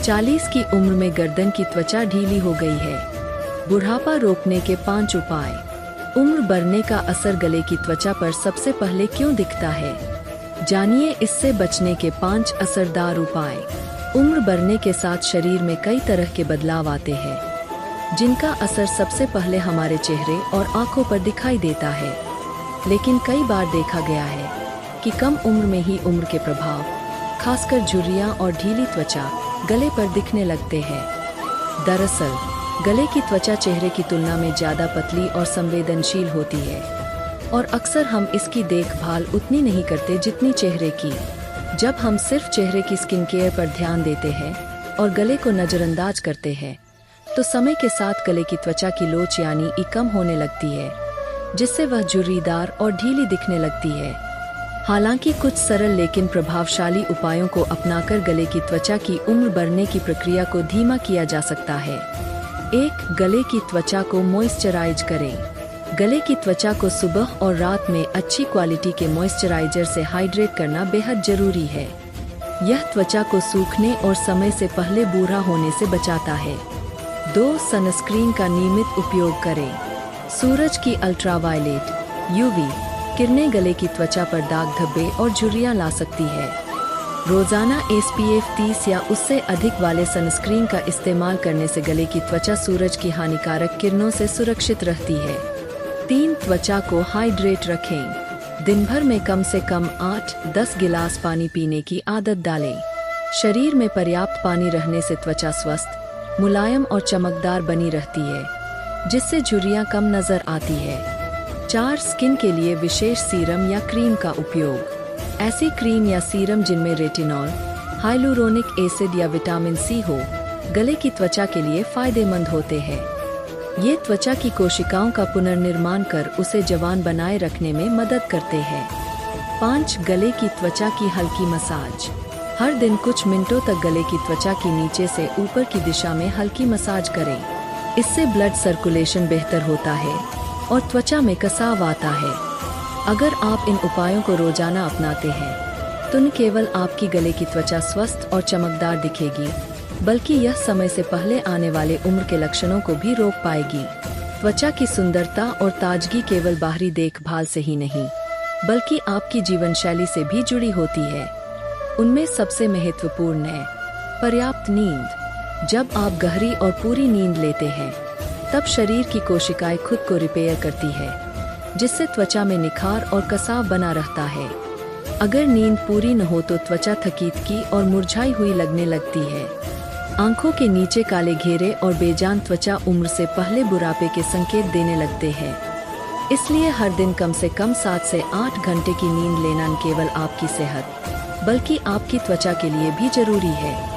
40 की उम्र में गर्दन की त्वचा ढीली हो गई है। बुढ़ापा रोकने के 5 उपाय। उम्र बढ़ने का असर गले की त्वचा पर सबसे पहले क्यों दिखता है, जानिए इससे बचने के 5 असरदार उपाय। उम्र बढ़ने के साथ शरीर में कई तरह के बदलाव आते हैं, जिनका असर सबसे पहले हमारे चेहरे और आंखों पर दिखाई देता है। लेकिन कई बार देखा गया है कि कम उम्र में ही उम्र के प्रभाव, खासकर झुर्रियां और ढीली त्वचा, गले पर दिखने लगते हैं। दरअसल गले की त्वचा चेहरे की तुलना में ज़्यादा पतली और संवेदनशील होती है, और अक्सर हम इसकी देखभाल उतनी नहीं करते जितनी चेहरे की। जब हम सिर्फ चेहरे की स्किन केयर पर ध्यान देते हैं और गले को नज़रअंदाज करते हैं, तो समय के साथ गले की त्वचा की लोच यानी ई कम होने लगती है, जिससे वह झुर्रीदार और ढीली दिखने लगती है। हालांकि कुछ सरल लेकिन प्रभावशाली उपायों को अपनाकर गले की त्वचा की उम्र बढ़ने की प्रक्रिया को धीमा किया जा सकता है। 1. गले की त्वचा को मॉइस्चराइज करें। गले की त्वचा को सुबह और रात में अच्छी क्वालिटी के मॉइस्चराइजर से हाइड्रेट करना बेहद जरूरी है। यह त्वचा को सूखने और समय से पहले बूढ़ा होने से बचाता है। 2. सनस्क्रीन का नियमित उपयोग करें। सूरज की अल्ट्रावायलेट (UV) किरणें गले की त्वचा पर दाग धब्बे और झुर्रियां ला सकती है। रोजाना SPF 30 या उससे अधिक वाले सनस्क्रीन का इस्तेमाल करने से गले की त्वचा सूरज की हानिकारक किरणों से सुरक्षित रहती है। 3. त्वचा को हाइड्रेट रखें। दिन भर में कम से कम 8-10 गिलास पानी पीने की आदत डालें। शरीर में पर्याप्त पानी रहने से त्वचा स्वस्थ, मुलायम और चमकदार बनी रहती है, जिससे झुर्रियां कम नजर आती है। 4. स्किन के लिए विशेष सीरम या क्रीम का उपयोग। ऐसी क्रीम या सीरम जिनमें रेटिनॉल, हाइलुरोनिक एसिड या विटामिन C हो, गले की त्वचा के लिए फायदेमंद होते हैं। ये त्वचा की कोशिकाओं का पुनर्निर्माण कर उसे जवान बनाए रखने में मदद करते हैं। 5. गले की त्वचा की हल्की मसाज। हर दिन कुछ मिनटों तक गले की त्वचा की नीचे से ऊपर की दिशा में हल्की मसाज करें। इससे ब्लड सर्कुलेशन बेहतर होता है और त्वचा में कसाव आता है। अगर आप इन उपायों को रोजाना अपनाते हैं, तो न केवल आपकी गले की त्वचा स्वस्थ और चमकदार दिखेगी, बल्कि यह समय से पहले आने वाले उम्र के लक्षणों को भी रोक पाएगी। त्वचा की सुंदरता और ताजगी केवल बाहरी देखभाल से ही नहीं, बल्कि आपकी जीवन शैली से भी जुड़ी होती है। उनमें सबसे महत्वपूर्ण है पर्याप्त नींद। जब आप गहरी और पूरी नींद लेते हैं, तब शरीर की कोशिकाएं खुद को रिपेयर करती है, जिससे त्वचा में निखार और कसाव बना रहता है। अगर नींद पूरी न हो तो त्वचा थकीतकी और मुरझाई हुई लगने लगती है। आंखों के नीचे काले घेरे और बेजान त्वचा उम्र से पहले बुढ़ापे के संकेत देने लगते हैं। इसलिए हर दिन कम से कम 7 से 8 घंटे की नींद लेना न केवल आपकी सेहत, बल्कि आपकी त्वचा के लिए भी जरूरी है।